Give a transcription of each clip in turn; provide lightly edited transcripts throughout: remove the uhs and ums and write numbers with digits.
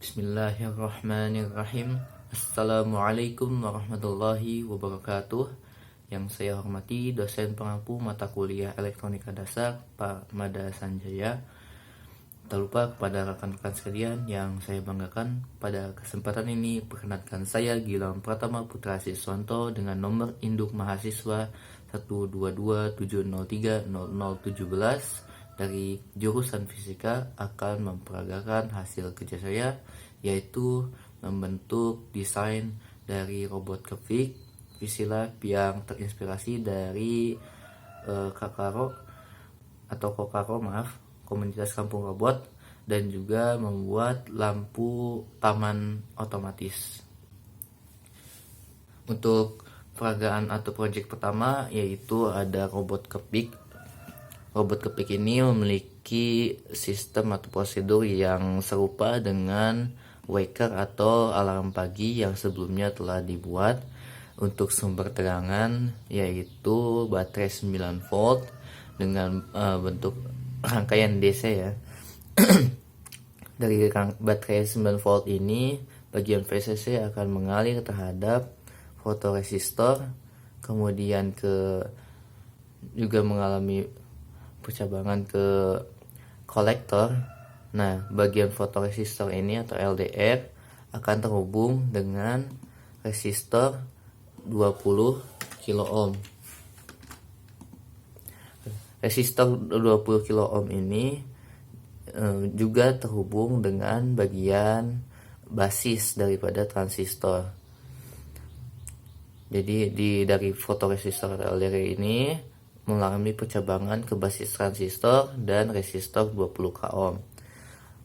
Bismillahirrahmanirrahim. Assalamualaikum warahmatullahi wabarakatuh. Yang saya hormati dosen pengampu mata kuliah Elektronika Dasar Pak Mada Sanjaya. Tak lupa kepada rekan-rekan sekalian yang saya banggakan, pada kesempatan ini perkenalkan saya Gilang Pratama Putra Siswanto dengan nomor induk mahasiswa 12270300017 dari jurusan fisika akan memperagakan hasil kerja saya, yaitu membentuk desain dari robot Kevik Visilab yang terinspirasi dari Kokaro, komunitas kampung robot, dan juga membuat lampu taman otomatis. Untuk peragaan atau proyek pertama yaitu ada robot Kevik. Robot Kevik ini memiliki sistem atau prosedur yang serupa dengan waker atau alarm pagi yang sebelumnya telah dibuat. Untuk sumber tegangan yaitu baterai 9 volt dengan bentuk rangkaian DC ya. Dari baterai 9 volt ini, bagian VCC akan mengalir terhadap fotoresistor, kemudian juga mengalami percabangan ke kolektor. Nah, bagian fotoresistor ini atau LDR akan terhubung dengan resistor 20 kilo ohm. Resistor 20 kilo ohm ini juga terhubung dengan bagian basis daripada transistor. Jadi dari fotoresistor LDR ini mengalami percabangan ke basis transistor dan resistor 20 k ohm.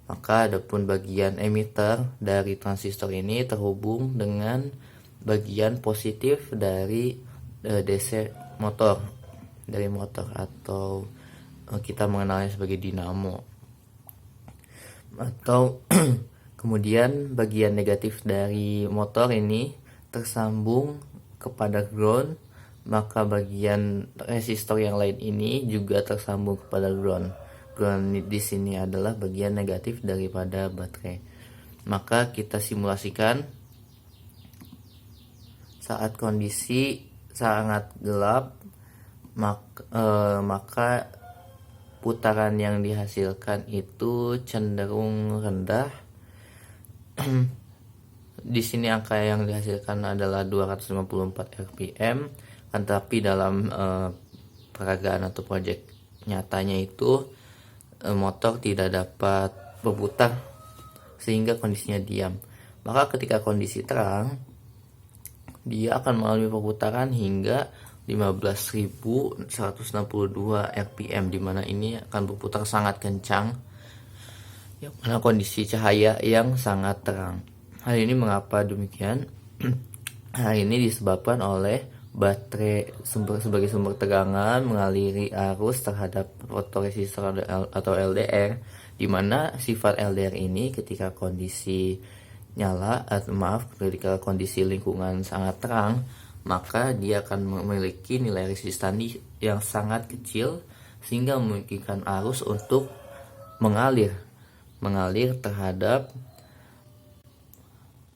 Maka adapun bagian emitter dari transistor ini terhubung dengan bagian positif dari DC motor, dari motor atau kita mengenalnya sebagai dinamo. Atau kemudian bagian negatif dari motor ini tersambung kepada ground, maka bagian resistor yang lain ini juga tersambung kepada ground. Ground di sini adalah bagian negatif daripada baterai. Maka kita simulasikan saat kondisi sangat gelap, maka putaran yang dihasilkan itu cenderung rendah. Di sini angka yang dihasilkan adalah 254 rpm. Tetapi dalam peragaan atau proyek nyatanya itu motor tidak dapat berputar sehingga kondisinya diam. Maka ketika kondisi terang, dia akan mengalami perputaran hingga 15.162 rpm, dimana ini akan berputar sangat kencang, yang mana kondisi cahaya yang sangat terang. Hal ini mengapa demikian? Hal ini disebabkan oleh baterai sebagai sumber tegangan mengaliri arus terhadap fotoresistor atau LDR, di mana sifat LDR ini ketika kondisi ketika kondisi lingkungan sangat terang, maka dia akan memiliki nilai resistansi yang sangat kecil sehingga memungkinkan arus untuk mengalir terhadap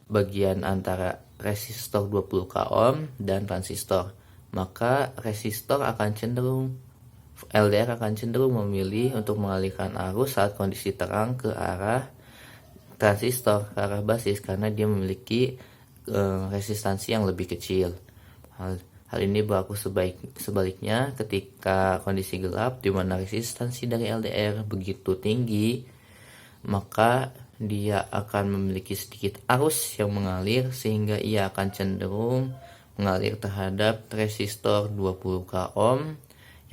bagian antara resistor 20 k ohm dan transistor. Maka LDR akan cenderung memilih untuk mengalihkan arus saat kondisi terang ke arah transistor, ke arah basis, karena dia memiliki resistansi yang lebih kecil. Hal ini berlaku sebaliknya ketika kondisi gelap, di mana resistansi dari LDR begitu tinggi, maka dia akan memiliki sedikit arus yang mengalir sehingga ia akan cenderung mengalir terhadap resistor 20 k ohm,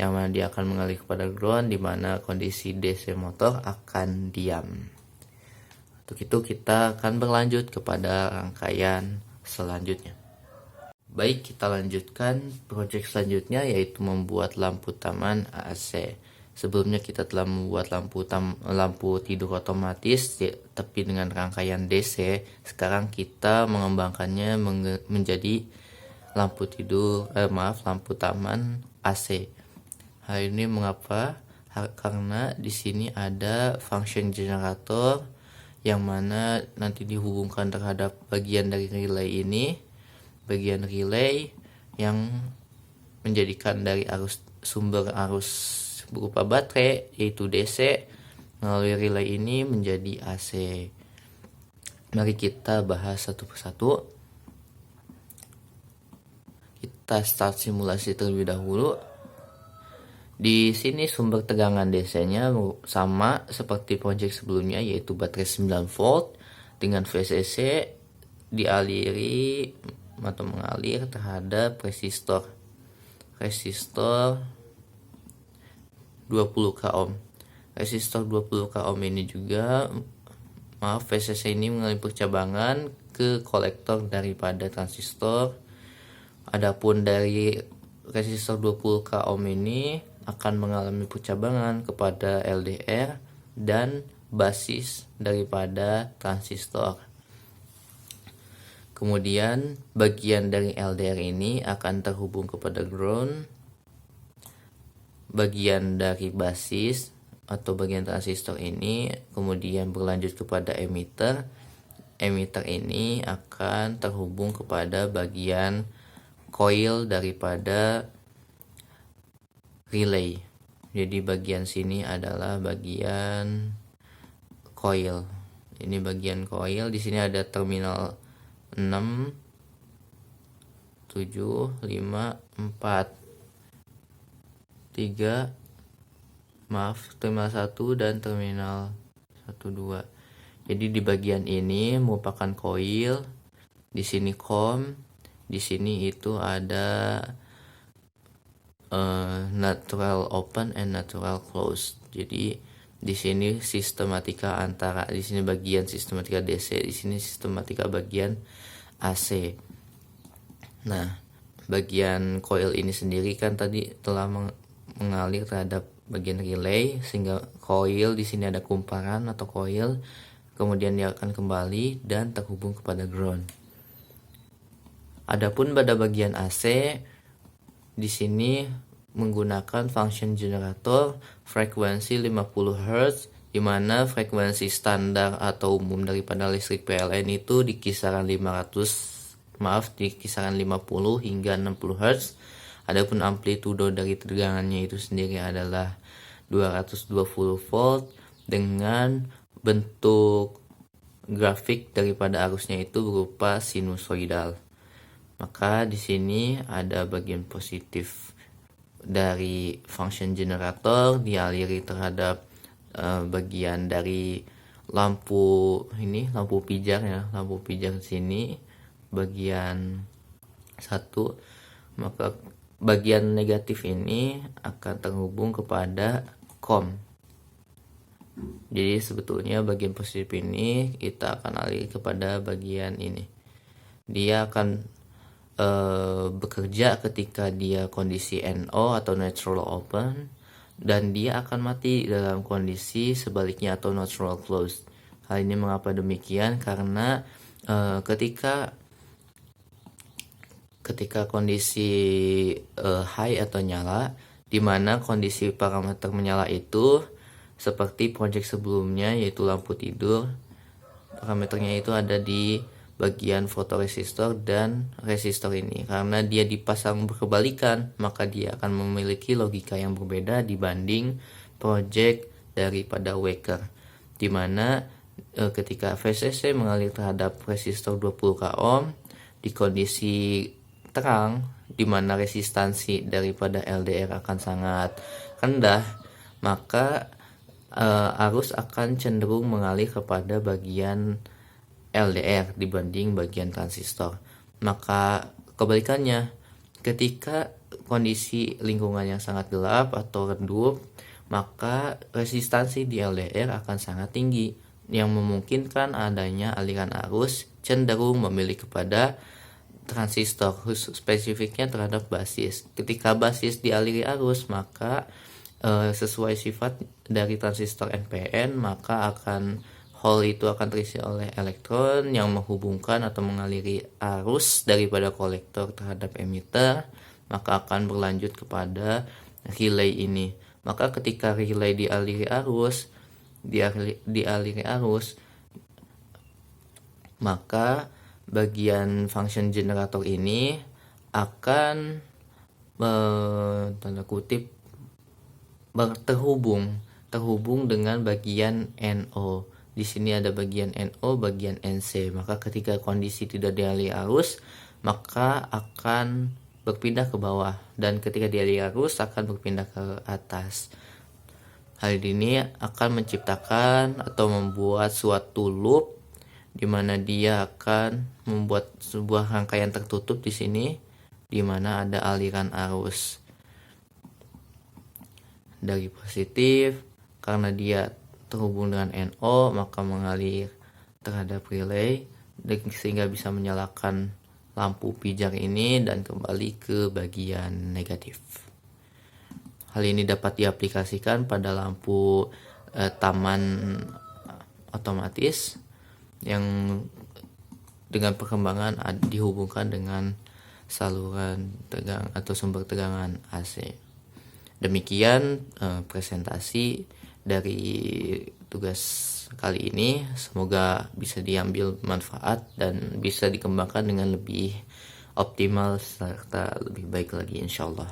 yang mana dia akan mengalir kepada ground, di mana kondisi DC motor akan diam. Untuk itu kita akan berlanjut kepada rangkaian selanjutnya. Baik, kita lanjutkan proyek selanjutnya, yaitu membuat lampu taman AC. Sebelumnya kita telah membuat lampu tidur otomatis, tapi dengan rangkaian DC. Sekarang kita mengembangkannya menjadi lampu taman AC. Hal ini mengapa? Karena di sini ada function generator yang mana nanti dihubungkan terhadap bagian dari relay ini, bagian relay yang menjadikan dari sumber arus berupa baterai yaitu DC melalui relay ini menjadi AC. Mari kita bahas satu persatu. Kita start simulasi terlebih dahulu. Di sini sumber tegangan DC-nya sama seperti proyek sebelumnya, yaitu baterai 9 volt dengan VCC dialiri atau mengalir terhadap resistor 20 k ohm. Resistor 20 k ohm ini juga, VCC ini mengalami percabangan ke kolektor daripada transistor. Adapun dari resistor 20 k ohm ini akan mengalami percabangan kepada LDR dan basis daripada transistor. Kemudian bagian dari LDR ini akan terhubung kepada ground. Bagian dari basis atau bagian transistor ini kemudian berlanjut kepada emitter. Emitter ini akan terhubung kepada bagian coil daripada relay. Jadi bagian sini adalah bagian coil. Ini bagian coil. Di sini ada terminal 6, 7, 5, 4, 3, terminal 1 dan terminal 1, 2. Jadi di bagian ini merupakan coil. Di sini COM. Di sini itu ada natural open and natural close. Jadi di sini sistematika antara, di sini bagian sistematika DC, di sini sistematika bagian AC. Nah, bagian coil ini sendiri kan tadi telah mengalir terhadap bagian relay, sehingga coil di sini ada kumparan atau coil, kemudian dia akan kembali dan terhubung kepada ground. Adapun pada bagian AC, di sini menggunakan function generator frekuensi 50 Hz, di mana frekuensi standar atau umum daripada listrik PLN itu di kisaran 50 hingga 60 Hz. Adapun amplitudo dari tegangannya itu sendiri adalah 220 volt dengan bentuk grafik daripada arusnya itu berupa sinusoidal. Maka di sini ada bagian positif dari function generator dialiri terhadap bagian dari lampu pijar ya, lampu pijar di sini bagian 1. Maka bagian negatif ini akan terhubung kepada COM. Jadi sebetulnya bagian positif ini kita akan aliri kepada bagian ini. Dia akan bekerja ketika dia kondisi NO atau natural open, dan dia akan mati dalam kondisi sebaliknya atau natural closed. Hal ini mengapa demikian? Karena ketika kondisi high atau nyala, di mana kondisi parameter menyala itu seperti proyek sebelumnya, yaitu lampu tidur, parameternya itu ada di bagian fotoresistor dan resistor ini. Karena dia dipasang berkebalikan, maka dia akan memiliki logika yang berbeda dibanding proyek daripada waker, dimana ketika VCC mengalir terhadap resistor 20 k ohm di kondisi terang, dimana resistansi daripada LDR akan sangat rendah, maka arus akan cenderung mengalir kepada bagian LDR dibanding bagian transistor. Maka kebalikannya, ketika kondisi lingkungan yang sangat gelap atau redup, maka resistansi di LDR akan sangat tinggi, yang memungkinkan adanya aliran arus cenderung memilih kepada transistor, khusus spesifiknya terhadap basis. Ketika basis dialiri arus, maka sesuai sifat dari transistor NPN, maka hole itu akan terisi oleh elektron yang menghubungkan atau mengaliri arus daripada kolektor terhadap emitter, maka akan berlanjut kepada relay ini. Maka ketika relay dialiri arus, maka bagian function generator ini akan tanda kutip terhubung dengan bagian NO. Di sini ada bagian NO, bagian NC. Maka ketika kondisi tidak dialiri arus, maka akan berpindah ke bawah, dan ketika dialiri arus akan berpindah ke atas. Hal ini akan menciptakan atau membuat suatu loop di mana dia akan membuat sebuah rangkaian tertutup di sini, di mana ada aliran arus dari positif. Karena dia terhubung dengan NO, maka mengalir terhadap relay sehingga bisa menyalakan lampu pijar ini dan kembali ke bagian negatif. Hal ini dapat diaplikasikan pada lampu taman otomatis yang dengan perkembangan dihubungkan dengan saluran tegangan atau sumber tegangan AC. Demikian presentasi dari tugas kali ini. Semoga bisa diambil manfaat dan bisa dikembangkan dengan lebih optimal serta lebih baik lagi insyaallah.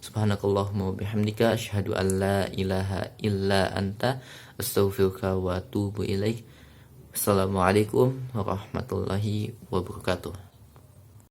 Subhanakallahumma bihamdika asyhadu an la ilaha illa anta astaghfiruka wa atubu ilaik. Assalamualaikum warahmatullahi wabarakatuh.